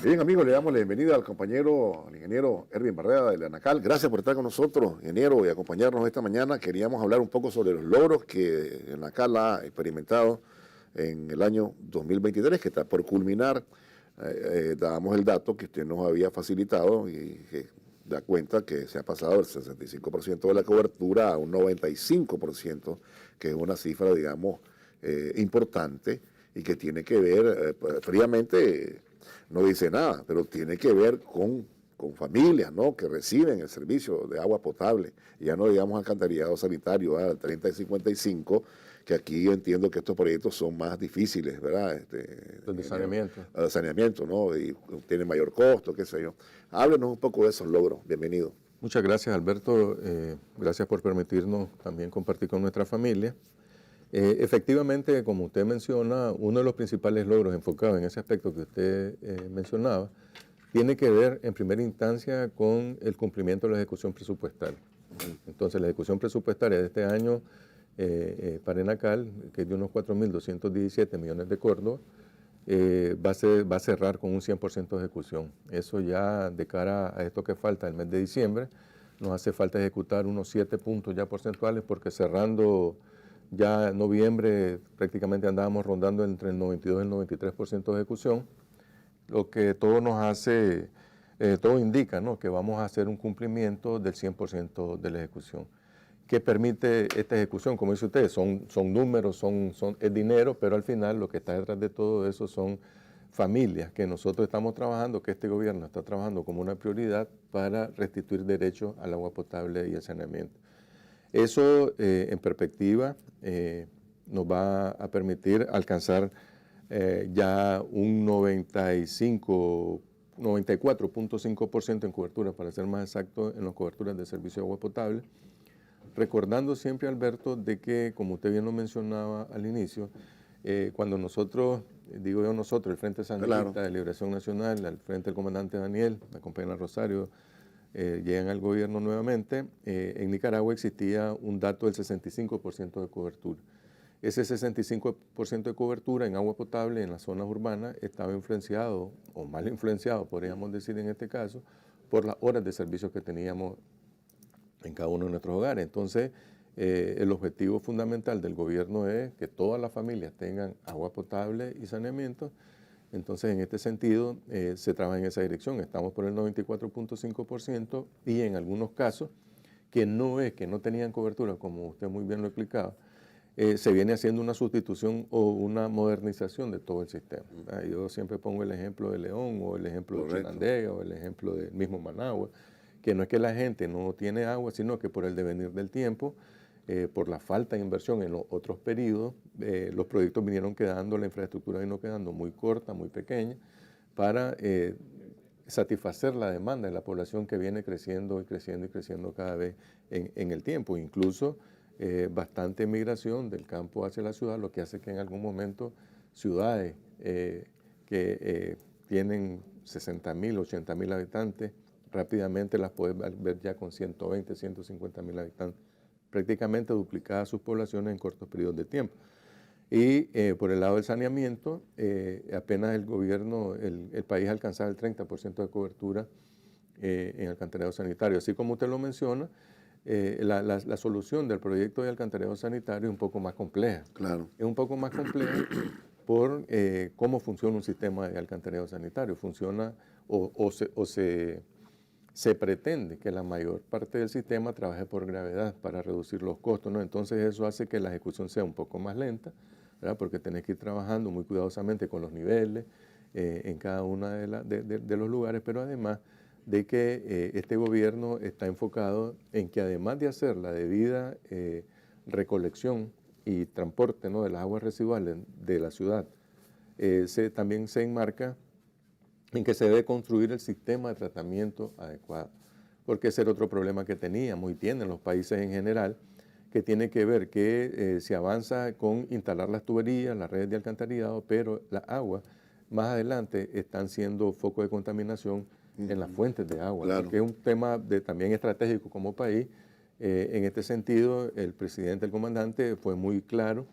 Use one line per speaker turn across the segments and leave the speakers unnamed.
Bien, amigos, le damos la bienvenida al compañero, al ingeniero Erwin Barrera de la ANACAL. Gracias por estar con nosotros, ingeniero, y acompañarnos esta mañana. Queríamos hablar un poco sobre los logros que la ANACAL ha experimentado en el año 2023, que está por culminar. Dábamos el dato que usted nos había facilitado y que da cuenta que se ha pasado del 65% de la cobertura a un 95%, que es una cifra, digamos, importante y que tiene que ver fríamente. No dice nada, pero tiene que ver con familias, ¿no?, que reciben el servicio de agua potable. Y ya no digamos alcantarillado sanitario, al 30 y 55, que aquí yo entiendo que estos proyectos son más difíciles, ¿verdad?
Los de saneamiento.
Saneamiento, ¿no? Y tienen mayor costo, qué sé yo. Háblenos un poco de esos logros. Bienvenido.
Muchas gracias, Alberto. Gracias por permitirnos también compartir con nuestra familia. Efectivamente, como usted menciona, uno de los principales logros enfocados en ese aspecto que usted mencionaba tiene que ver en primera instancia con el cumplimiento de la ejecución presupuestaria. Entonces, la ejecución presupuestaria de este año para ENACAL, que es de unos 4.217 millones de córdobas, va a cerrar con un 100% de ejecución. Eso ya de cara a esto que falta el mes de diciembre, nos hace falta ejecutar unos 7 puntos ya porcentuales, porque cerrando ya en noviembre prácticamente andábamos rondando entre el 92 y el 93% de ejecución, lo que todo nos hace, todo indica, ¿no?, que vamos a hacer un cumplimiento del 100% de la ejecución. ¿Qué permite esta ejecución? Como dice usted, son números, es dinero, pero al final lo que está detrás de todo eso son familias que nosotros estamos trabajando, que este gobierno está trabajando como una prioridad para restituir derechos al agua potable y al saneamiento. Eso, en perspectiva, nos va a permitir alcanzar ya un 94.5% en cobertura, para ser más exacto, en las coberturas de servicio de agua potable. Recordando siempre, Alberto, de que, como usted bien lo mencionaba al inicio, cuando nosotros, digo yo nosotros, el Frente Sandinista de Liberación Nacional, al frente del comandante Daniel, la compañera Rosario, llegan al gobierno nuevamente, en Nicaragua existía un dato del 65% de cobertura. Ese 65% de cobertura en agua potable en las zonas urbanas estaba influenciado, o mal influenciado, podríamos decir en este caso, por las horas de servicio que teníamos en cada uno de nuestros hogares. Entonces, el objetivo fundamental del gobierno es que todas las familias tengan agua potable y saneamiento. Entonces, en este sentido, se trabaja en esa dirección. Estamos por el 94.5%, y en algunos casos, que no es que no tenían cobertura, como usted muy bien lo explicaba, se viene haciendo una sustitución o una modernización de todo el sistema. Yo siempre pongo el ejemplo de León, o el ejemplo de Chinandega, o el ejemplo del mismo Managua, que no es que la gente no tiene agua, sino que por el devenir del tiempo, por la falta de inversión en los otros periodos, los proyectos vinieron quedando, la infraestructura vino quedando muy corta, muy pequeña, para satisfacer la demanda de la población, que viene creciendo y creciendo y creciendo cada vez en el tiempo. Incluso bastante migración del campo hacia la ciudad, lo que hace que en algún momento ciudades que tienen 60.000, 80.000 habitantes, rápidamente las puedes ver ya con 120, 150.000 habitantes, prácticamente duplicadas sus poblaciones en cortos periodos de tiempo. Y por el lado del saneamiento, apenas el gobierno, el país alcanzaba el 30% de cobertura en alcantarillado sanitario. Así como usted lo menciona, la solución del proyecto de alcantarillado sanitario es un poco más compleja.
Claro.
Es un poco más compleja por cómo funciona un sistema de alcantarillado sanitario. Funciona se pretende que la mayor parte del sistema trabaje por gravedad para reducir los costos, ¿no? Entonces eso hace que la ejecución sea un poco más lenta, ¿verdad?, porque tenés que ir trabajando muy cuidadosamente con los niveles en cada uno de los lugares, pero además de que este gobierno está enfocado en que, además de hacer la debida recolección y transporte, ¿no?, de las aguas residuales de la ciudad, también se enmarca en que se debe construir el sistema de tratamiento adecuado, porque ese era otro problema que teníamos y tienen los países en general, que tiene que ver que se avanza con instalar las tuberías, las redes de alcantarillado, pero las aguas más adelante están siendo foco de contaminación en las fuentes de agua,
Claro.
que es un tema también estratégico como país. En este sentido, el presidente, el comandante, fue muy claro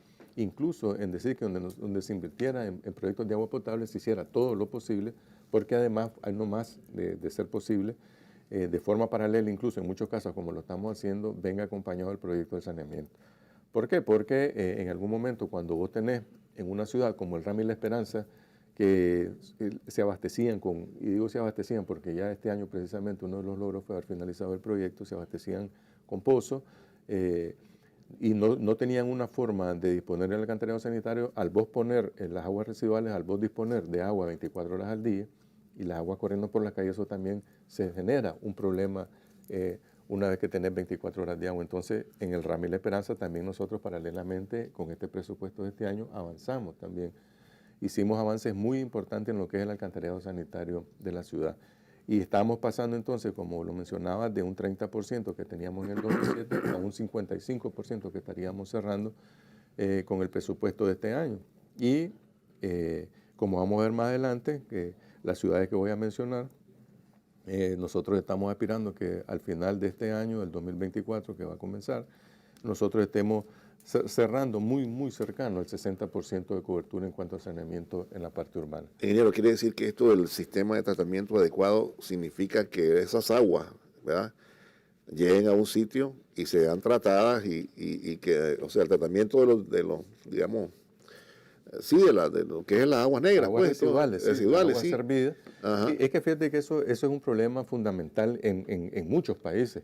incluso en decir que donde se invirtiera en proyectos de agua potable se hiciera todo lo posible, porque además hay no más de ser posible, de forma paralela, incluso en muchos casos como lo estamos haciendo, venga acompañado del proyecto de saneamiento. ¿Por qué? Porque en algún momento cuando vos tenés en una ciudad como el Rama y La Esperanza, que se abastecían y digo se abastecían porque ya este año precisamente uno de los logros fue haber finalizado el proyecto, se abastecían con pozos y no tenían una forma de disponer del alcantarillado sanitario. Al vos poner en las aguas residuales, al vos disponer de agua 24 horas al día y las aguas corriendo por la calle, eso también se genera un problema una vez que tenés 24 horas de agua. Entonces, en el Rama y La Esperanza también nosotros paralelamente con este presupuesto de este año avanzamos también. Hicimos avances muy importantes en lo que es el alcantarillado sanitario de la ciudad. Y estamos pasando entonces, como lo mencionaba, de un 30% que teníamos en el 2007 a un 55% que estaríamos cerrando con el presupuesto de este año. Y como vamos a ver más adelante, que las ciudades que voy a mencionar, nosotros estamos aspirando que al final de este año, el 2024, que va a comenzar, nosotros estemos cerrando muy cercano al 60% de cobertura en cuanto a saneamiento en la parte urbana.
Ingeniero, quiere decir que esto del sistema de tratamiento adecuado significa que esas aguas, ¿verdad?, lleguen a un sitio y sean tratadas y que, o sea, el tratamiento de los digamos, sí, de lo que es las aguas negras,
aguas
pues,
residuales,
residuales,
aguas
sí.
servidas. Es que fíjate que eso es un problema fundamental en muchos países.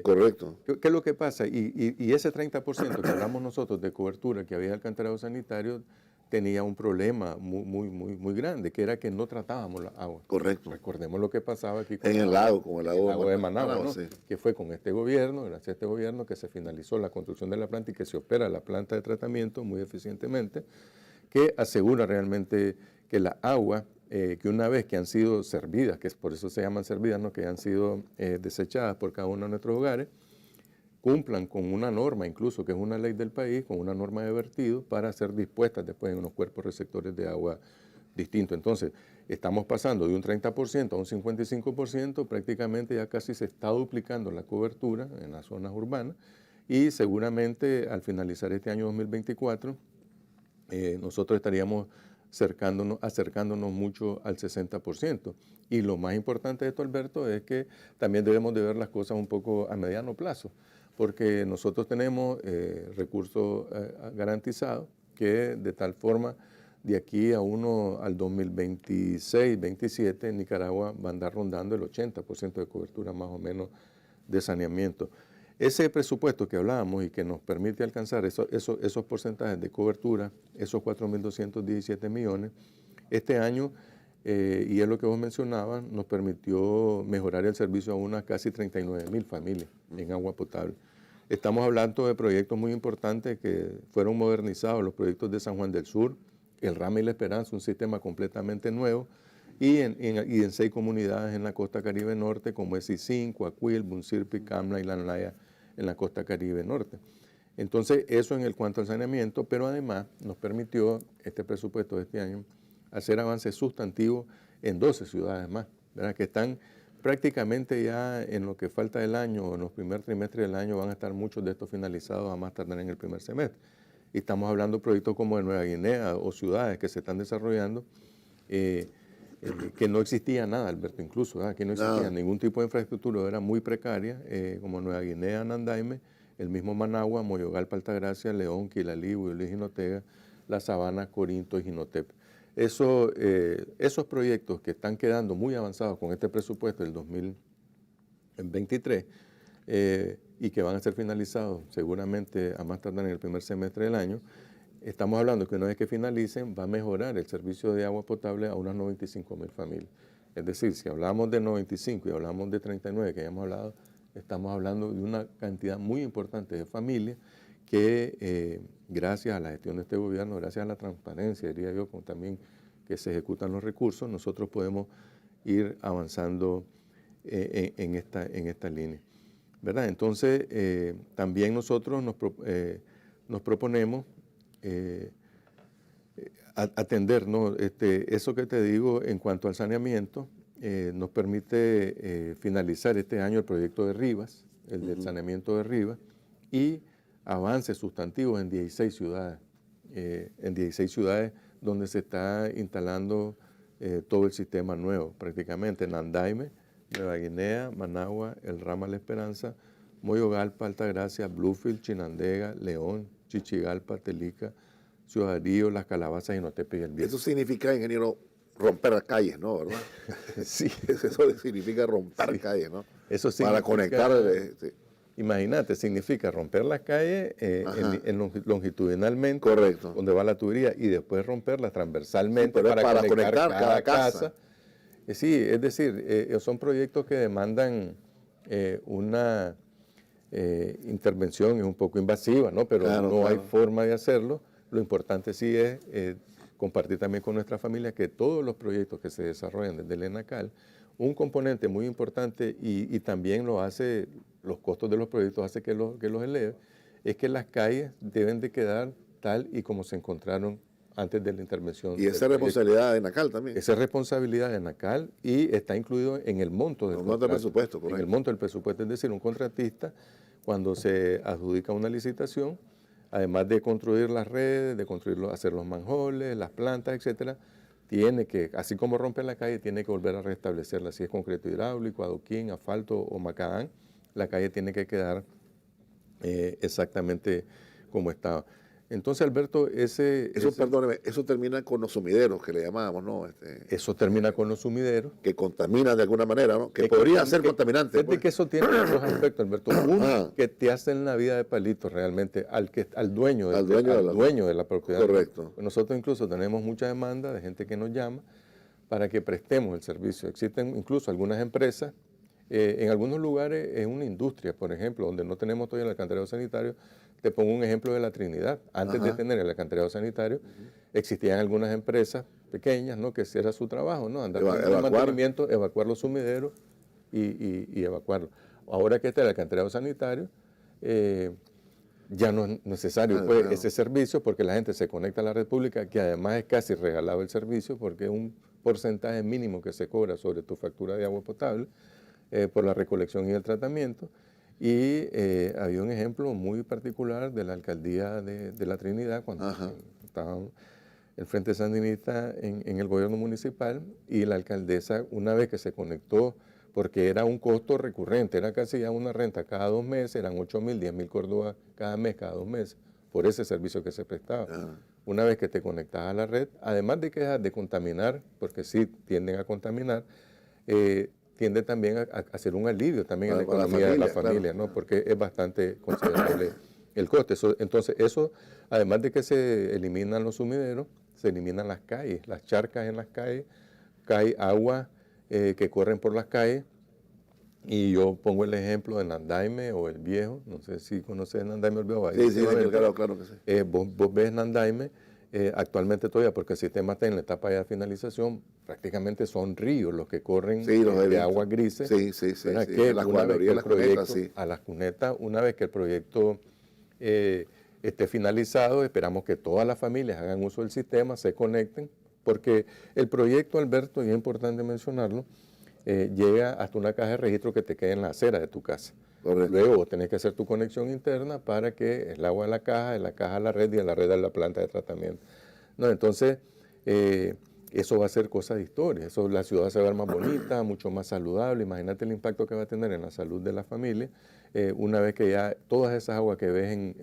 Correcto.
¿Qué es lo que pasa? Y ese 30% que hablamos nosotros de cobertura que había alcantarillado sanitario tenía un problema muy grande, que era que no tratábamos la agua.
Correcto.
Recordemos lo que pasaba aquí
con el lago
de Managua, ¿no?
Sí.
Que fue con este gobierno, gracias a este gobierno, que se finalizó la construcción de la planta y que se opera la planta de tratamiento muy eficientemente, que asegura realmente que la agua, que una vez que han sido servidas, que es por eso se llaman servidas, ¿no?, que han sido desechadas por cada uno de nuestros hogares, cumplan con una norma, incluso que es una ley del país, con una norma de vertido para ser dispuestas después en unos cuerpos receptores de agua distintos. Entonces, estamos pasando de un 30% a un 55%, prácticamente ya casi se está duplicando la cobertura en las zonas urbanas y seguramente al finalizar este año 2024, nosotros estaríamos acercándonos mucho al 60%. Y lo más importante de esto, Alberto, es que también debemos de ver las cosas un poco a mediano plazo, porque nosotros tenemos recursos garantizados que de tal forma de aquí al 2026-27 Nicaragua va a andar rondando el 80% de cobertura más o menos de saneamiento. Ese presupuesto que hablábamos y que nos permite alcanzar esos porcentajes de cobertura, esos 4.217 millones, este año, y es lo que vos mencionabas, nos permitió mejorar el servicio a unas casi 39.000 familias en agua potable. Estamos hablando de proyectos muy importantes que fueron modernizados, los proyectos de San Juan del Sur, el Rama y La Esperanza, un sistema completamente nuevo, y en 6 comunidades en la costa Caribe Norte, como es Isín, Coahuil, Buncirpi, Camla y Lanlaya, en la costa Caribe Norte. Entonces, eso en cuanto al saneamiento, pero además nos permitió este presupuesto de este año hacer avances sustantivos en 12 ciudades más, ¿verdad?, que están prácticamente ya en lo que falta del año o en los primeros trimestres del año van a estar muchos de estos finalizados a más tardar en el primer semestre. Y estamos hablando de proyectos como de Nueva Guinea o ciudades que se están desarrollando que no existía nada, Alberto, incluso, ¿verdad?, que no existía ningún tipo de infraestructura, era muy precaria, como Nueva Guinea, Nandaime, el mismo Managua, Moyogalpa, Altagracia, León, Quilalí, Huilí, Jinotega, La Sabana, Corinto y Jinotep. Esos proyectos que están quedando muy avanzados con este presupuesto del 2023 y que van a ser finalizados seguramente a más tardar en el primer semestre del año, estamos hablando que una vez que finalicen va a mejorar el servicio de agua potable a unas 95.000 familias. Es decir, si hablamos de 95 y hablamos de 39 que ya hemos hablado, estamos hablando de una cantidad muy importante de familias que gracias a la gestión de este gobierno, gracias a la transparencia, diría yo, como también que se ejecutan los recursos, nosotros podemos ir avanzando en esta línea, ¿verdad? Entonces, también nosotros nos proponemos atender, ¿no?, eso que te digo en cuanto al saneamiento, nos permite finalizar este año el proyecto de Rivas, el del saneamiento de Rivas, y avances sustantivos en 16 ciudades en 16 ciudades donde se está instalando todo el sistema nuevo, prácticamente en Andaime, Nueva Guinea, Managua, El Rama La Esperanza, Moyogalpa, Altagracia, Bluefield, Chinandega, León, Chichigalpa, Telica, Ciudadío, Las Calabazas y Notepe y El Viejo.
Eso significa, ingeniero, romper las calles, ¿no? ¿Verdad?
Sí.
Eso significa romper calles, ¿no?
Eso significa,
para conectar.
Imagínate, significa romper las calles longitudinalmente,
correcto,
donde va la tubería, y después romperlas transversalmente
para conectar cada casa.
Sí, es decir, son proyectos que demandan una intervención, es un poco invasiva, ¿no? Pero claro, no hay forma de hacerlo. Lo importante sí es compartir también con nuestra familia que todos los proyectos que se desarrollan desde el ENACAL, un componente muy importante y también lo hace, los costos de los proyectos hace que los eleve, es que las calles deben de quedar tal y como se encontraron antes de la intervención.
Y esa es responsabilidad de ENACAL también.
Esa es responsabilidad de ENACAL y está incluido en el monto del
presupuesto, correcto.
En el monto del presupuesto, es decir, un contratista cuando se adjudica una licitación, además de construir las redes, de hacer los manjoles, las plantas, etcétera, tiene que, así como rompe la calle, tiene que volver a restablecerla. Si es concreto hidráulico, adoquín, asfalto o macadán, la calle tiene que quedar exactamente como estaba. Entonces, Alberto,
perdóneme, eso termina con los sumideros, que le llamábamos, ¿no?
Eso termina con los sumideros.
Que contaminan de alguna manera, ¿no? Que podría ser contaminante.
Fíjate que eso tiene otros aspectos, Alberto. Uno, que te hacen la vida de palitos realmente al dueño de la propiedad.
Correcto.
Nosotros incluso tenemos mucha demanda de gente que nos llama para que prestemos el servicio. Existen incluso algunas empresas, en algunos lugares es una industria, por ejemplo, donde no tenemos todavía el alcantarillado sanitario. Te pongo un ejemplo de la Trinidad. Antes de tener el alcantarillado sanitario, existían algunas empresas pequeñas, ¿no?, que ese era su trabajo, ¿no? Andar con el mantenimiento, evacuar los sumideros y evacuarlos. Ahora que está el alcantarillado sanitario, ya no es necesario ese servicio porque la gente se conecta a la red pública, que además es casi regalado el servicio porque es un porcentaje mínimo que se cobra sobre tu factura de agua potable por la recolección y el tratamiento. Y había un ejemplo muy particular de la alcaldía de la Trinidad cuando estaba el Frente Sandinista en el gobierno municipal, y la alcaldesa, una vez que se conectó, porque era un costo recurrente, era casi ya una renta cada 2 meses, eran 8.000, 10.000 córdobas cada mes, cada 2 meses, por ese servicio que se prestaba. Una vez que te conectas a la red, además de que dejas de contaminar, porque sí tienden a contaminar, tiende también a hacer un alivio también en la economía de la familia, ¿no? Porque es bastante considerable el coste. Entonces, eso, además de que se eliminan los sumideros, se eliminan las calles, las charcas en las calles, cae agua que corren por las calles. Y yo pongo el ejemplo de Nandaime o El Viejo, no sé si conoces Nandaime o El Viejo.
Sí, claro que sí.
Vos ves Nandaime, actualmente todavía, porque el sistema está en la etapa de finalización, prácticamente son ríos los que corren de aguas grises.
Sí.
Que la mayoría de las cunetas, a las cunetas, una vez que el proyecto esté finalizado, esperamos que todas las familias hagan uso del sistema, se conecten, porque el proyecto, Alberto, y es importante mencionarlo, llega hasta una caja de registro que te queda en la acera de tu casa.
Correcto.
Luego vos tenés que hacer tu conexión interna para que el agua de la caja a la red y de la red a la planta de tratamiento. No, entonces, eso va a ser cosa de historia. Eso, la ciudad se va a ver más bonita, mucho más saludable. Imagínate el impacto que va a tener en la salud de la familia una vez que ya todas esas aguas que ves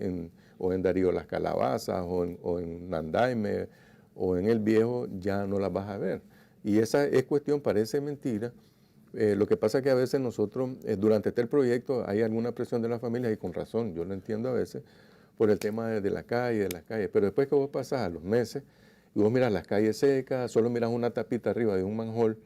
o en Darío Las Calabazas o en Nandaime o en El Viejo ya no las vas a ver. Y esa es cuestión, parece mentira. Lo que pasa es que a veces nosotros, durante el proyecto, hay alguna presión de la familia, y con razón, yo lo entiendo a veces, por el tema de las calles, pero después que vos pasás a los meses y vos miras las calles secas, solo miras una tapita arriba de un manjol,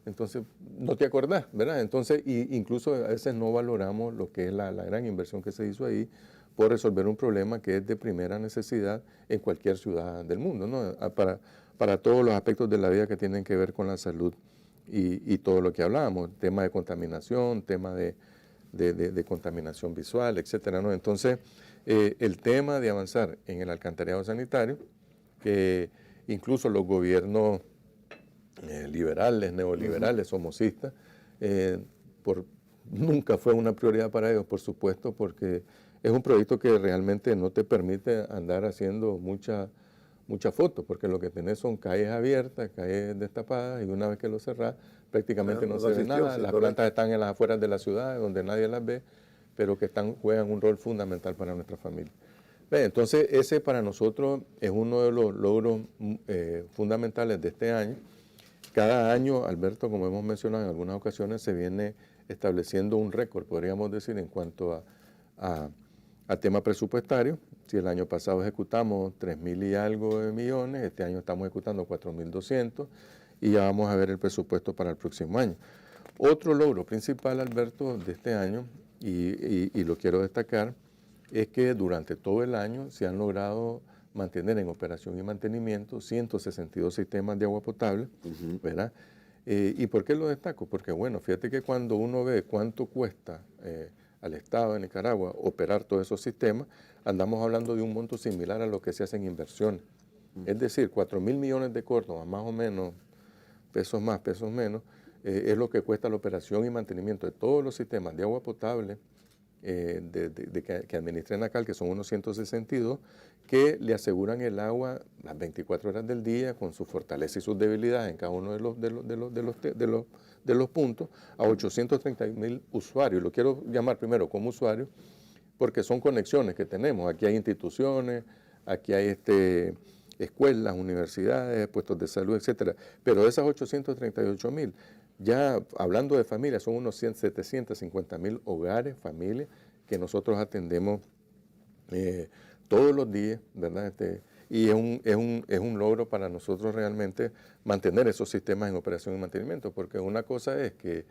entonces no te acordás, ¿verdad? Entonces, incluso a veces no valoramos lo que es la gran inversión que se hizo ahí por resolver un problema que es de primera necesidad en cualquier ciudad del mundo, ¿no? Para todos los aspectos de la vida que tienen que ver con la salud. Y todo lo que hablábamos, tema de contaminación, tema de contaminación visual, etcétera, ¿no? Entonces, el tema de avanzar en el alcantarillado sanitario, que incluso los gobiernos liberales, neoliberales, somocistas, nunca fue una prioridad para ellos, por supuesto, porque es un proyecto que realmente no te permite andar haciendo mucha muchas fotos, porque lo que tenés son calles abiertas, calles destapadas, y una vez que lo cerrás, prácticamente no se ve nada. Las plantas están en las afueras de la ciudad, donde nadie las ve, pero que juegan un rol fundamental para nuestra familia. Entonces, ese para nosotros es uno de los logros fundamentales de este año. Cada año, Alberto, como hemos mencionado en algunas ocasiones, se viene estableciendo un récord, podríamos decir, en cuanto a tema presupuestario. Si el año pasado ejecutamos 3.000 y algo de millones, este año estamos ejecutando 4.200 y ya vamos a ver el presupuesto para el próximo año. Otro logro principal, Alberto, de este año, y lo quiero destacar, es que durante todo el año se han logrado mantener en operación y mantenimiento 162 sistemas de agua potable, ¿verdad? ¿Y por qué lo destaco? Porque, bueno, fíjate que cuando uno ve cuánto cuesta al Estado de Nicaragua operar todos esos sistemas, andamos hablando de un monto similar a lo que se hace en inversiones. Es decir, 4.000 millones de córdobas, más o menos, pesos más, pesos menos, es lo que cuesta la operación y mantenimiento de todos los sistemas de agua potable que administra ENACAL, que son unos 162, que le aseguran el agua las 24 horas del día con su fortaleza y sus debilidades en cada uno de los puntos a 830.000 usuarios. Lo quiero llamar primero como usuarios porque son conexiones que tenemos. Aquí hay instituciones, aquí hay escuelas, universidades, puestos de salud, etcétera. Pero de esas 838.000, ya hablando de familias, son unos 750.000 hogares, familias, que nosotros atendemos todos los días, ¿verdad? Y es un logro para nosotros realmente mantener esos sistemas en operación y mantenimiento, porque una cosa es que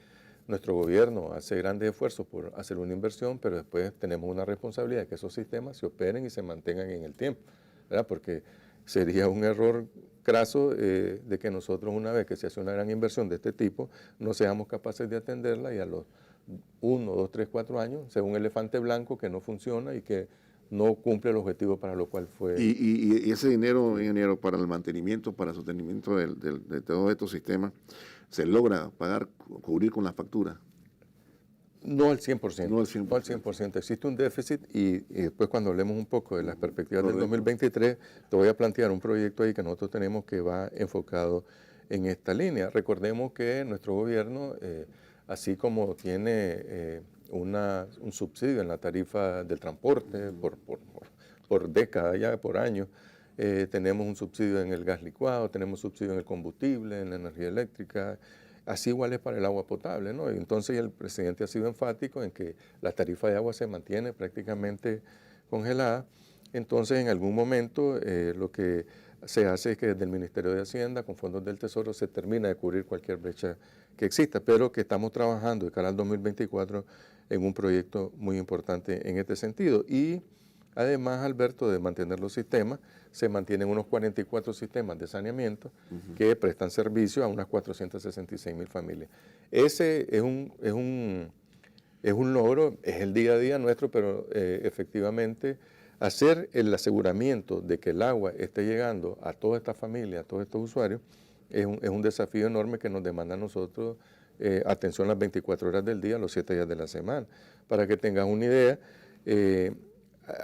nuestro gobierno hace grandes esfuerzos por hacer una inversión, pero después tenemos una responsabilidad de que esos sistemas se operen y se mantengan en el tiempo, ¿verdad? Porque sería un error craso de que nosotros, una vez que se hace una gran inversión de este tipo, no seamos capaces de atenderla y a los 1, 2, 3, 4 años sea un elefante blanco que no funciona y que no cumple el objetivo para lo cual fue.
Y ese dinero, ingeniero, para el mantenimiento, para el sostenimiento de todos estos sistemas, ¿se logra pagar, cubrir con las facturas?
No al 100%.
No al 100%.
No al 100%. Existe un déficit y después cuando hablemos un poco de las perspectivas del 2023, te voy a plantear un proyecto ahí que nosotros tenemos que va enfocado en esta línea. Recordemos que nuestro gobierno, así como tiene un subsidio en la tarifa del transporte por década, ya por año, tenemos un subsidio en el gas licuado, tenemos subsidio en el combustible, en la energía eléctrica. Así igual es para el agua potable, ¿no? Y entonces el presidente ha sido enfático en que la tarifa de agua se mantiene prácticamente congelada. Entonces, en algún momento, lo que se hace es que desde el Ministerio de Hacienda, con fondos del Tesoro, se termina de cubrir cualquier brecha que exista, pero que estamos trabajando de cara al 2024 en un proyecto muy importante en este sentido. Y además, Alberto, de mantener los sistemas, se mantienen unos 44 sistemas de saneamiento que prestan servicio a unas 466.000 familias. Ese es un logro, es el día a día nuestro, pero efectivamente hacer el aseguramiento de que el agua esté llegando a toda esta familia, a todos estos usuarios, es un desafío enorme que nos demanda a nosotros atención las 24 horas del día, los 7 días de la semana. Para que tengas una idea,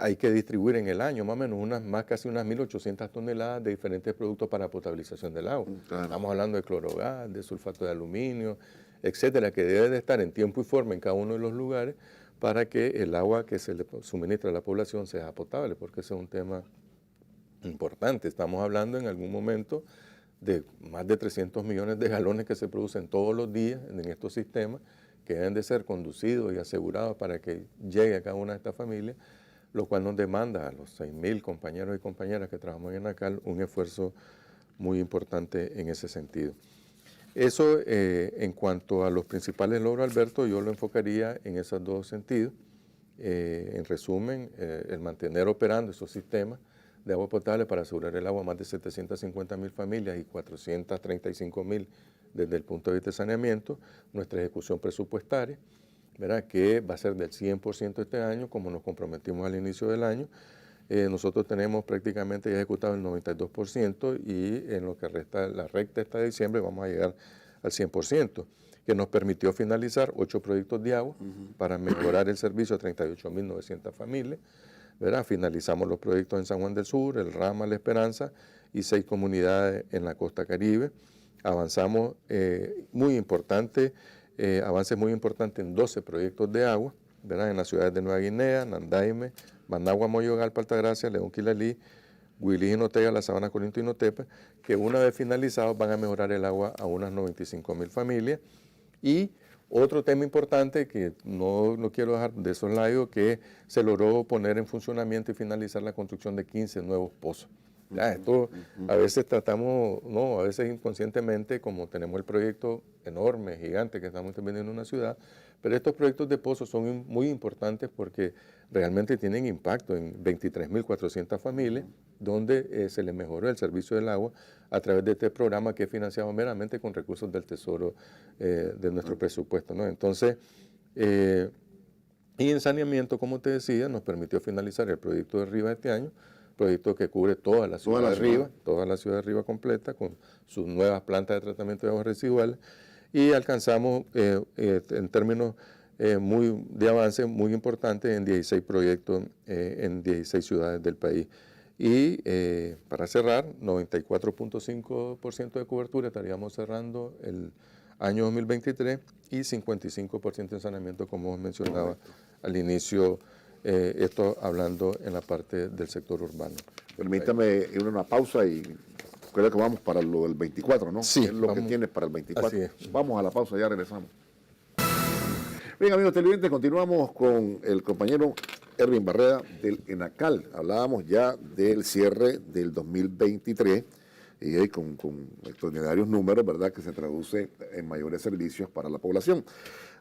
hay que distribuir en el año más o menos casi unas 1.800 toneladas de diferentes productos para potabilización del agua. Claro. Estamos hablando de clorogás, de sulfato de aluminio, etcétera, que debe de estar en tiempo y forma en cada uno de los lugares para que el agua que se le suministra a la población sea potable, porque ese es un tema importante. Estamos hablando en algún momento de más de 300 millones de galones que se producen todos los días en estos sistemas, que deben de ser conducidos y asegurados para que llegue a cada una de estas familias, lo cual nos demanda a los 6.000 compañeros y compañeras que trabajamos en ENACAL un esfuerzo muy importante en ese sentido. Eso en cuanto a los principales logros, Alberto, yo lo enfocaría en esos dos sentidos. En resumen, el mantener operando esos sistemas de agua potable para asegurar el agua a más de 750.000 familias y 435.000 desde el punto de vista de saneamiento, nuestra ejecución presupuestaria, ¿verdad?, que va a ser del 100% este año, como nos comprometimos al inicio del año. Nosotros tenemos prácticamente ya ejecutado el 92% y en lo que resta la recta esta de diciembre vamos a llegar al 100%, que nos permitió finalizar 8 proyectos de agua para mejorar el servicio a 38.900 familias, ¿verdad? Finalizamos los proyectos en San Juan del Sur, el Rama, La Esperanza y 6 comunidades en la costa Caribe. Avanzamos avances muy importantes en 12 proyectos de agua, ¿verdad? En las ciudades de Nueva Guinea, Nandaime, Managua, Moyogalpa, Altagracia, León, Quilalí, Huilí, Jinotega, La Sabana, Corinto y Notepa, que una vez finalizados van a mejorar el agua a unas 95,000 familias. Y otro tema importante que no quiero dejar de soslayo, que se logró poner en funcionamiento y finalizar la construcción de 15 nuevos pozos. Esto a veces tratamos, a veces inconscientemente, como tenemos el proyecto enorme, gigante que estamos teniendo en una ciudad, pero estos proyectos de pozos son muy importantes porque realmente tienen impacto en 23.400 familias, donde se les mejoró el servicio del agua a través de este programa que es financiado meramente con recursos del Tesoro de nuestro presupuesto, ¿no? Entonces, y en saneamiento, como te decía, nos permitió finalizar el proyecto de Riva este año, proyecto que cubre toda la ciudad de Riva completa, con sus nuevas plantas de tratamiento de aguas residuales, y alcanzamos en términos de avance muy importantes en 16 proyectos en 16 ciudades del país. Y para cerrar, 94.5% de cobertura, estaríamos cerrando el año 2023, y 55% en saneamiento, como mencionaba al inicio, esto hablando en la parte del sector urbano.
Permítame ir a una pausa y creo que vamos para lo del 24, ¿no?
Sí.
Es lo que tienes para el 24.
Así es.
Vamos a la pausa, ya regresamos. Bien, amigos televidentes, continuamos con el compañero Erwin Barreda del ENACAL. Hablábamos ya del cierre del 2023 y con extraordinarios números, ¿verdad?, que se traduce en mayores servicios para la población.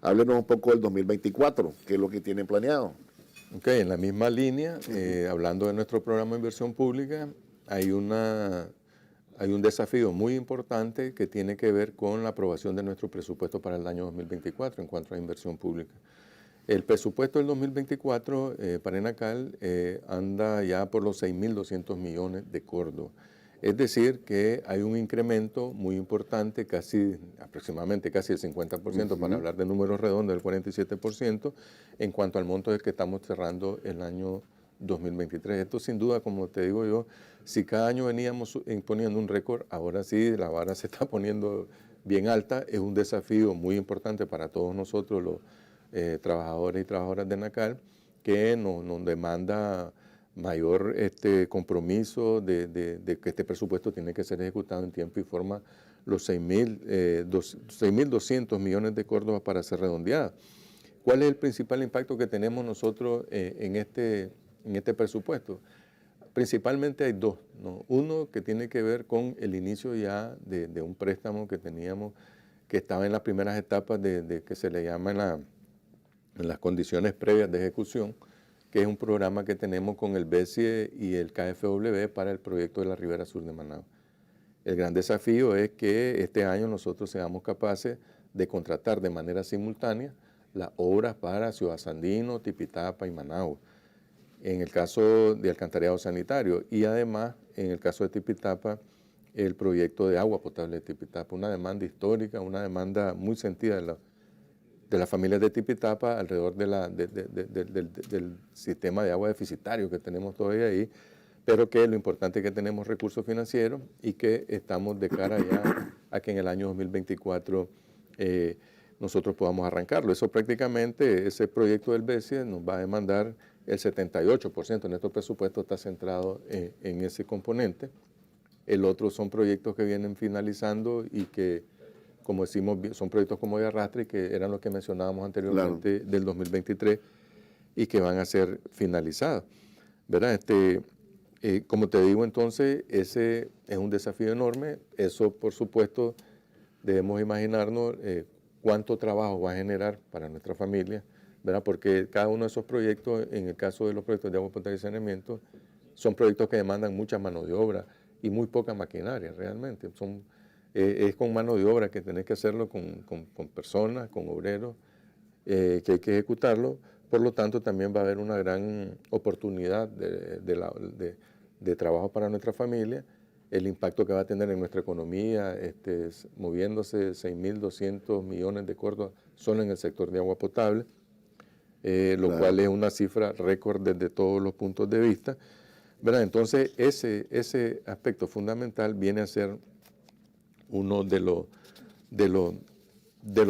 Háblenos un poco del 2024, ¿qué es lo que tienen planeado?
Ok, en la misma línea, hablando de nuestro programa de inversión pública, hay un desafío muy importante que tiene que ver con la aprobación de nuestro presupuesto para el año 2024 en cuanto a inversión pública. El presupuesto del 2024 para ENACAL anda ya por los 6.200 millones de córdobas. Es decir, que hay un incremento muy importante, aproximadamente casi el 50%, para hablar de números redondos, del 47%, en cuanto al monto del que estamos cerrando el año 2023. Esto sin duda, como te digo yo, si cada año veníamos imponiendo un récord, ahora sí la vara se está poniendo bien alta. Es un desafío muy importante para todos nosotros, los trabajadores y trabajadoras de ENACAL, que nos demanda mayor compromiso de que este presupuesto tiene que ser ejecutado en tiempo y forma, los 6.200 millones de córdobas para ser redondeada. ¿Cuál es el principal impacto que tenemos nosotros en este presupuesto? Principalmente hay dos, ¿no? Uno que tiene que ver con el inicio ya de un préstamo que teníamos, que estaba en las primeras etapas de que se le llama en las condiciones previas de ejecución, que es un programa que tenemos con el BESIE y el KfW para el proyecto de la Ribera Sur de Managua. El gran desafío es que este año nosotros seamos capaces de contratar de manera simultánea las obras para Ciudad Sandino, Tipitapa y Managua, en el caso de alcantarillado sanitario, y además, en el caso de Tipitapa, el proyecto de agua potable de Tipitapa, una demanda histórica, una demanda muy sentida de las familias de Tipitapa alrededor del sistema de agua deficitario que tenemos todavía ahí, pero que lo importante es que tenemos recursos financieros y que estamos de cara ya a que en el año 2024 nosotros podamos arrancarlo. Eso prácticamente, ese proyecto del BESIE nos va a demandar el 78% de nuestro presupuesto, está centrado en ese componente. El otro son proyectos que vienen finalizando y que, como decimos, son proyectos como de arrastre, que eran los que mencionábamos anteriormente, claro, del 2023, y que van a ser finalizados, ¿verdad? Como te digo, entonces, ese es un desafío enorme. Eso, por supuesto, debemos imaginarnos cuánto trabajo va a generar para nuestra familia, ¿verdad? Porque cada uno de esos proyectos, en el caso de los proyectos de agua potable y saneamiento, son proyectos que demandan mucha mano de obra y muy poca maquinaria, realmente. Es con mano de obra que tenés que hacerlo con personas, con obreros, que hay que ejecutarlo. Por lo tanto, también va a haber una gran oportunidad de trabajo para nuestra familia, el impacto que va a tener en nuestra economía, moviéndose 6.200 millones de córdobas solo en el sector de agua potable, lo cual es una cifra récord desde todos los puntos de vista. ¿verdad? Entonces, ese aspecto fundamental viene a ser uno de los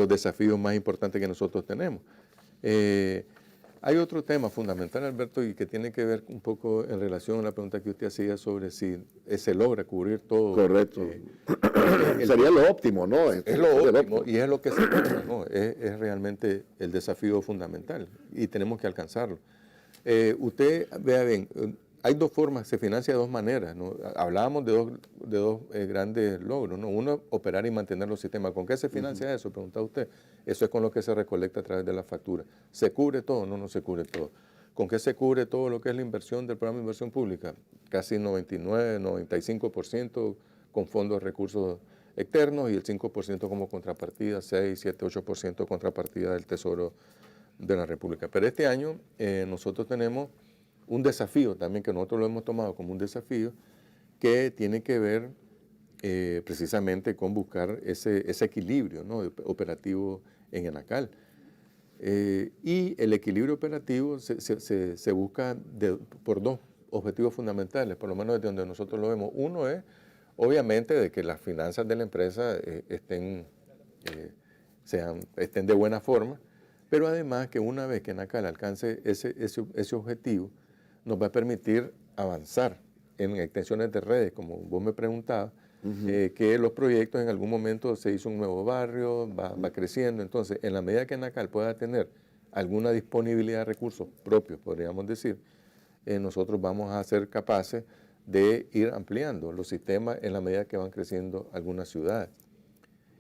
desafíos más importantes que nosotros tenemos. Hay otro tema fundamental, Alberto, y que tiene que ver un poco en relación a la pregunta que usted hacía sobre si se logra cubrir todo.
Correcto. Sería lo óptimo, ¿no?
Es lo óptimo y es lo que se logra, ¿no? Es realmente el desafío fundamental y tenemos que alcanzarlo. Usted, vea bien, hay dos formas, se financia de dos maneras, ¿no? Hablábamos de dos grandes logros, ¿no? Uno, operar y mantener los sistemas. ¿Con qué se financia eso? Preguntaba usted. Eso es con lo que se recolecta a través de la factura. ¿Se cubre todo? No, no se cubre todo. ¿Con qué se cubre todo lo que es la inversión del programa de inversión pública? Casi 99, 95% con fondos de recursos externos y el 5% como contrapartida, 6, 7, 8% contrapartida del Tesoro de la República. Pero este año nosotros tenemos un desafío también, que nosotros lo hemos tomado como un desafío, que tiene que ver precisamente con buscar ese equilibrio, ¿no?, operativo en ENACAL. Y el equilibrio operativo se busca por dos objetivos fundamentales, por lo menos desde donde nosotros lo vemos. Uno es, obviamente, de que las finanzas de la empresa estén de buena forma, pero además que una vez que ENACAL alcance ese objetivo, nos va a permitir avanzar en extensiones de redes, como vos me preguntabas, que los proyectos en algún momento se hizo un nuevo barrio, va creciendo. Entonces, en la medida que ENACAL pueda tener alguna disponibilidad de recursos propios, podríamos decir, nosotros vamos a ser capaces de ir ampliando los sistemas en la medida que van creciendo algunas ciudades.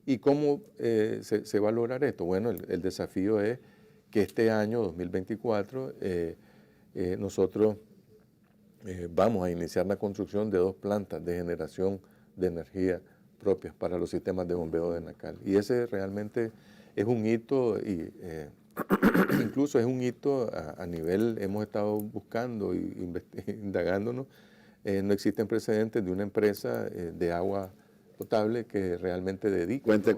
¿Y cómo se va a lograr esto? Bueno, el desafío es que este año, 2024, nosotros vamos a iniciar la construcción de 2 plantas de generación de energía propias para los sistemas de bombeo de ENACAL. Y ese realmente es un hito, y incluso es un hito a nivel, hemos estado buscando e indagándonos, no existen precedentes de una empresa de agua potable que realmente dedique,
Cuente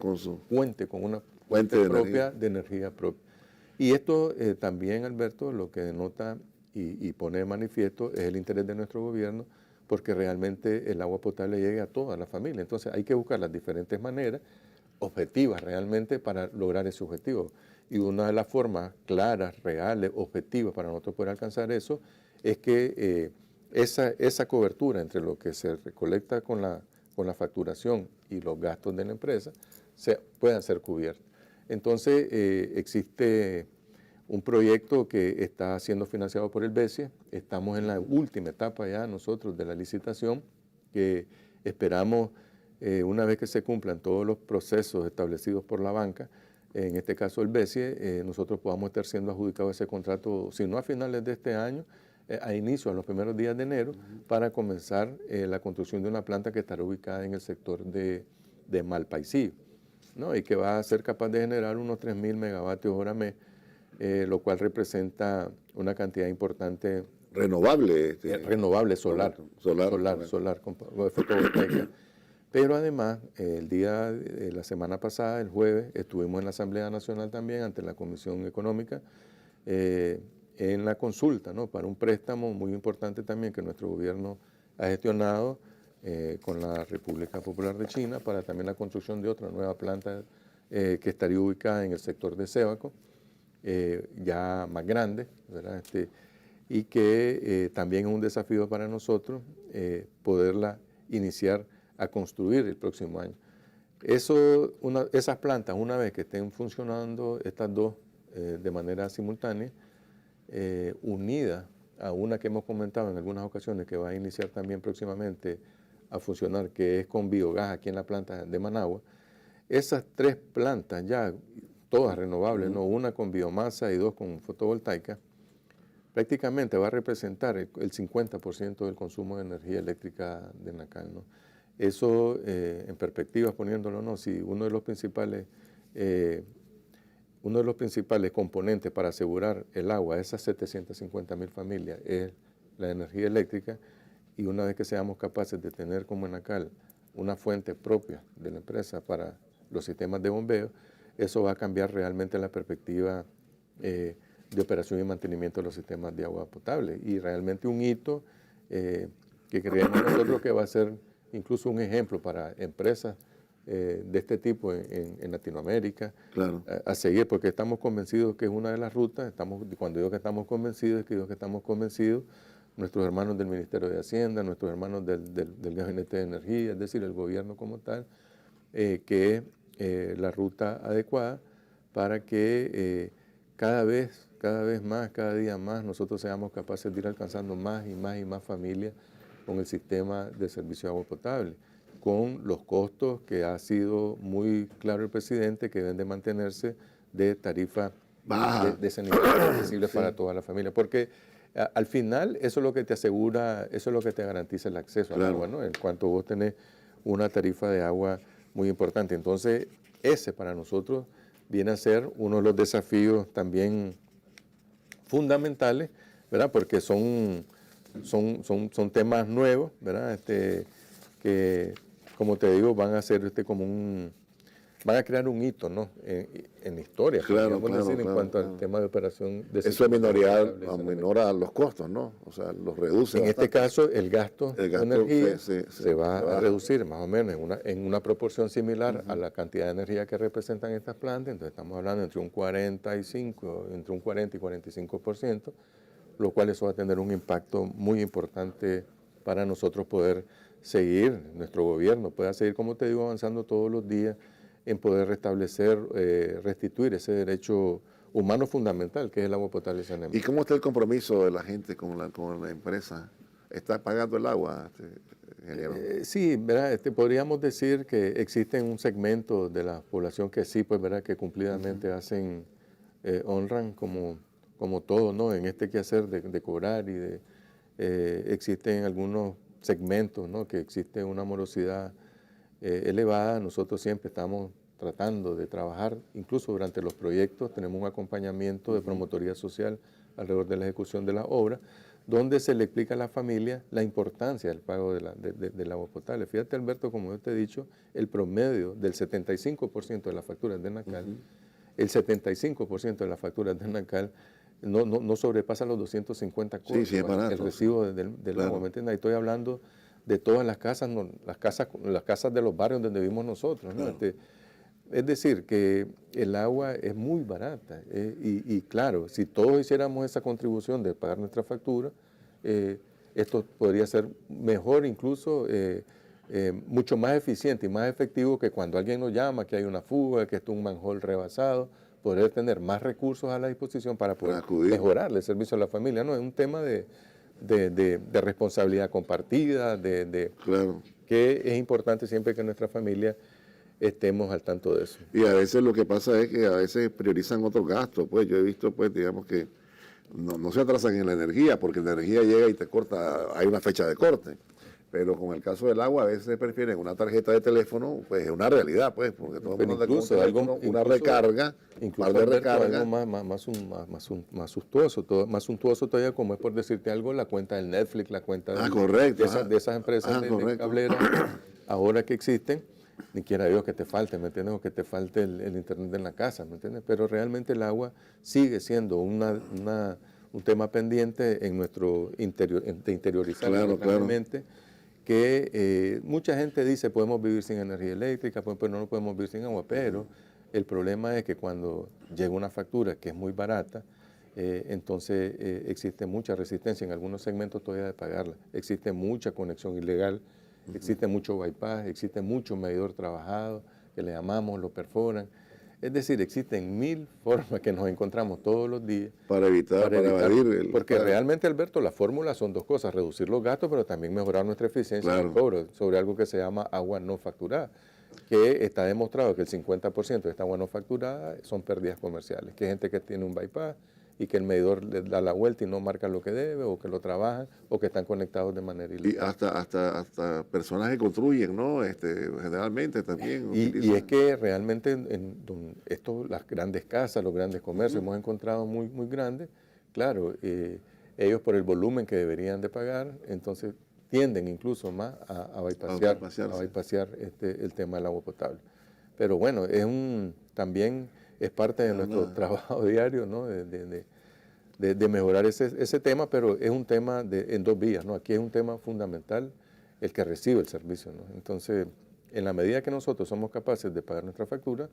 con una fuente propia de energía propia. Y esto también, Alberto, lo que denota y pone de manifiesto es el interés de nuestro gobierno, porque realmente el agua potable llegue a toda la familia. Entonces hay que buscar las diferentes maneras objetivas realmente para lograr ese objetivo. Y una de las formas claras, reales, objetivas para nosotros poder alcanzar eso es que esa cobertura entre lo que se recolecta con la facturación y los gastos de la empresa puedan ser cubiertos. Entonces existe un proyecto que está siendo financiado por el BESIE. Estamos en la última etapa ya nosotros de la licitación, que esperamos, una vez que se cumplan todos los procesos establecidos por la banca, en este caso el BESIE, nosotros podamos estar siendo adjudicados ese contrato, si no a finales de este año, a inicio, a los primeros días de enero, para comenzar la construcción de una planta que estará ubicada en el sector de Malpaisillo, ¿no?, y que va a ser capaz de generar unos 3.000 megavatios hora mes, lo cual representa una cantidad importante.
Renovable.
Renovable, solar, con fotovoltaica. Pero además, el día de la semana pasada, el jueves, estuvimos en la Asamblea Nacional también, ante la Comisión Económica, en la consulta, ¿no?, para un préstamo muy importante también que nuestro gobierno ha gestionado con la República Popular de China, para también la construcción de otra nueva planta que estaría ubicada en el sector de Sébaco, ya más grande, ¿verdad? Y que también es un desafío para nosotros poderla iniciar a construir el próximo año. Esas plantas, una vez que estén funcionando, estas dos de manera simultánea, unidas a una que hemos comentado en algunas ocasiones, que va a iniciar también próximamente a funcionar, que es con biogás aquí en la planta de Managua, esas 3 plantas ya, todas renovables, ¿no?, una con biomasa y 2 con fotovoltaica, prácticamente va a representar el 50% del consumo de energía eléctrica de ENACAL, ¿no? Eso, en perspectiva, poniéndolo, ¿no?, si uno de los principales componentes para asegurar el agua a esas 750.000 familias es la energía eléctrica, y una vez que seamos capaces de tener como ENACAL una fuente propia de la empresa para los sistemas de bombeo, eso va a cambiar realmente la perspectiva de operación y mantenimiento de los sistemas de agua potable, y realmente un hito que creemos nosotros que va a ser incluso un ejemplo para empresas de este tipo en Latinoamérica,
Claro.
a seguir, porque estamos convencidos que es una de las rutas. Cuando digo que estamos convencidos, es que digo que estamos convencidos, nuestros hermanos del Ministerio de Hacienda, nuestros hermanos del Gabinete de Energía, es decir, el gobierno como tal, que es la ruta adecuada para que cada vez más, cada día más, nosotros seamos capaces de ir alcanzando más y más y más familias con el sistema de servicio de agua potable, con los costos que ha sido muy claro el presidente que deben de mantenerse de tarifa
Baja.
de ese nivel accesible para toda la familia. Porque al final eso es lo que te asegura, eso es lo que te garantiza el acceso al agua, ¿no? En cuanto vos tenés una tarifa de agua muy importante. Entonces, ese para nosotros viene a ser uno de los desafíos también fundamentales, ¿verdad? Porque son temas nuevos, ¿verdad? Que, como te digo, van a ser van a crear un hito, ¿no? En la historia, podríamos decir, en cuanto al tema de operación de
eso aminora los costos, ¿no? O sea, los reduce.
En este caso, el gasto de energía se va
a
reducir más o menos en una proporción similar a la cantidad de energía que representan estas plantas. Entonces estamos hablando entre un 40 y 45%, lo cual eso va a tener un impacto muy importante para nosotros poder seguir, nuestro gobierno pueda seguir, como te digo, avanzando todos los días en poder restablecer, restituir ese derecho humano fundamental que es el agua potable y saneamiento.
¿Y cómo está el compromiso de la gente con la empresa? ¿Está pagando el agua, ingeniero?
Sí, ¿verdad? Podríamos decir que existe un segmento de la población que sí, pues, ¿verdad? Que cumplidamente honran como todo, ¿no? En este quehacer de cobrar y existen algunos segmentos, ¿no? Que existe una morosidad elevada. Nosotros siempre estamos tratando de trabajar, incluso durante los proyectos, tenemos un acompañamiento de promotoría social alrededor de la ejecución de la obra, donde se le explica a la familia la importancia del pago del agua potable. Fíjate, Alberto, como yo te he dicho, el promedio del 75% de las facturas de NACAL, el 75% de las facturas de NACAL no sobrepasa los 250 costos,
sí, es barato,
el recibo del agua, ¿me entiendes? Ahí estoy hablando de todas las casas, las casas de los barrios donde vivimos nosotros, ¿no?
Claro.
Es decir, que el agua es muy barata y claro, si todos hiciéramos esa contribución de pagar nuestra factura, esto podría ser mejor, incluso mucho más eficiente y más efectivo que cuando alguien nos llama, que hay una fuga, que esto es un manhole rebasado, poder tener más recursos a la disposición para poder mejorar el servicio a la familia. No, es un tema de responsabilidad compartida,
claro,
que es importante siempre que nuestra familia estemos al tanto de eso.
Y a veces lo que pasa es que a veces priorizan otros gastos. Pues yo he visto, pues, digamos que no se atrasan en la energía, porque la energía llega y te corta, hay una fecha de corte. Pero con el caso del agua, a veces prefieren una tarjeta de teléfono, pues es una realidad, pues, porque todo el mundo
incluso
una recarga, un par de recargas.
Algo más suntuoso todavía, como es por decirte algo, la cuenta del Netflix, la cuenta de esas empresas de cablera, ahora que existen, ni quiera Dios que te falte, ¿me entiendes? O que te falte el internet en la casa, ¿me entiendes? Pero realmente el agua sigue siendo un tema pendiente en nuestro interiorizar realmente. Que mucha gente dice podemos vivir sin energía eléctrica, pero no podemos vivir sin agua, pero el problema es que cuando llega una factura que es muy barata, entonces existe mucha resistencia en algunos segmentos todavía de pagarla, existe mucha conexión ilegal, existe mucho bypass, existe mucho medidor trabajado, que le llamamos, lo perforan. Es decir, existen 1000 formas que nos encontramos todos los días.
Para evadir.
Porque realmente, Alberto, las fórmulas son dos cosas, reducir los gastos, pero también mejorar nuestra eficiencia en el cobro, sobre algo que se llama agua no facturada, que está demostrado que el 50% de esta agua no facturada son pérdidas comerciales, que hay gente que tiene un bypass y que el medidor le da la vuelta y no marca lo que debe, o que lo trabajan, o que están conectados de manera ilegal.
Y hasta personas que construyen, ¿no? Generalmente también.
Y es que realmente las grandes casas, los grandes comercios, hemos encontrado muy, muy grandes, claro, ellos por el volumen que deberían de pagar, entonces tienden incluso más a bypassear el tema del agua potable. Pero bueno, también es parte de nuestro trabajo diario, ¿no? de mejorar ese tema, pero es un tema en dos vías, ¿no? Aquí es un tema fundamental el que recibe el servicio, ¿no? Entonces, en la medida que nosotros somos capaces de pagar nuestra factura,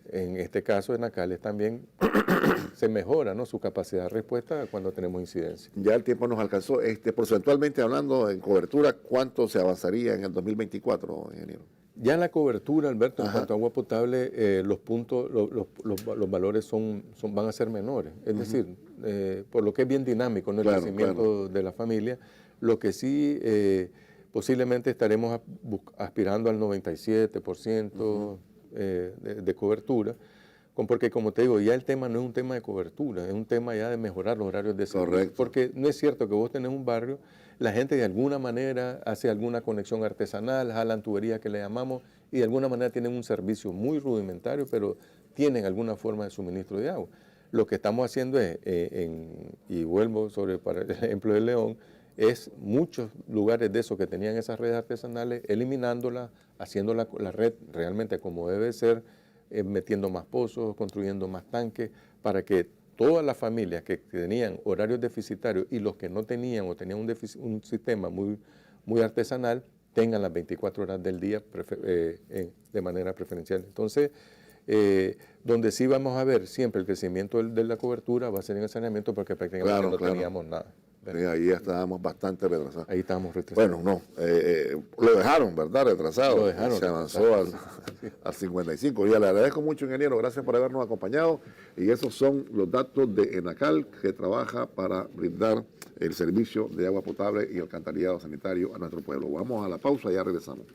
en este caso Enacales también se mejora, ¿no?, su capacidad de respuesta cuando tenemos incidencia.
Ya el tiempo nos alcanzó. Porcentualmente hablando, en cobertura, ¿cuánto se avanzaría en el 2024, ingeniero?
Ya la cobertura, Alberto, en
Ajá.
cuanto a agua potable, los puntos, los valores van a ser menores. Es decir, por lo que es bien dinámico, ¿no?, el
Claro,
crecimiento de la familia, lo que sí posiblemente estaremos aspirando al 97% de cobertura, porque como te digo, ya el tema no es un tema de cobertura, es un tema ya de mejorar los horarios de servicio.
Correcto.
Porque no es cierto que vos tenés un barrio, la gente de alguna manera hace alguna conexión artesanal, jalan tuberías que le llamamos, y de alguna manera tienen un servicio muy rudimentario, pero tienen alguna forma de suministro de agua. Lo que estamos haciendo es, y vuelvo para el ejemplo de León, es muchos lugares de esos que tenían esas redes artesanales, eliminándolas, haciendo la red realmente como debe ser, metiendo más pozos, construyendo más tanques, para que todas las familias que tenían horarios deficitarios y los que no tenían o tenían un sistema muy artesanal, tengan las 24 horas del día de manera preferencial. Entonces, donde sí vamos a ver siempre el crecimiento de la cobertura va a ser en el saneamiento, porque prácticamente no teníamos nada.
Sí, ahí ya estábamos bastante retrasados.
Ahí estábamos retrasados.
Bueno, no, lo dejaron, ¿verdad? Retrasado.
Lo dejaron.
Se avanzó al 55. Y le agradezco mucho, ingeniero, gracias por habernos acompañado. Y esos son los datos de Enacal, que trabaja para brindar el servicio de agua potable y alcantarillado sanitario a nuestro pueblo. Vamos a la pausa y ya regresamos.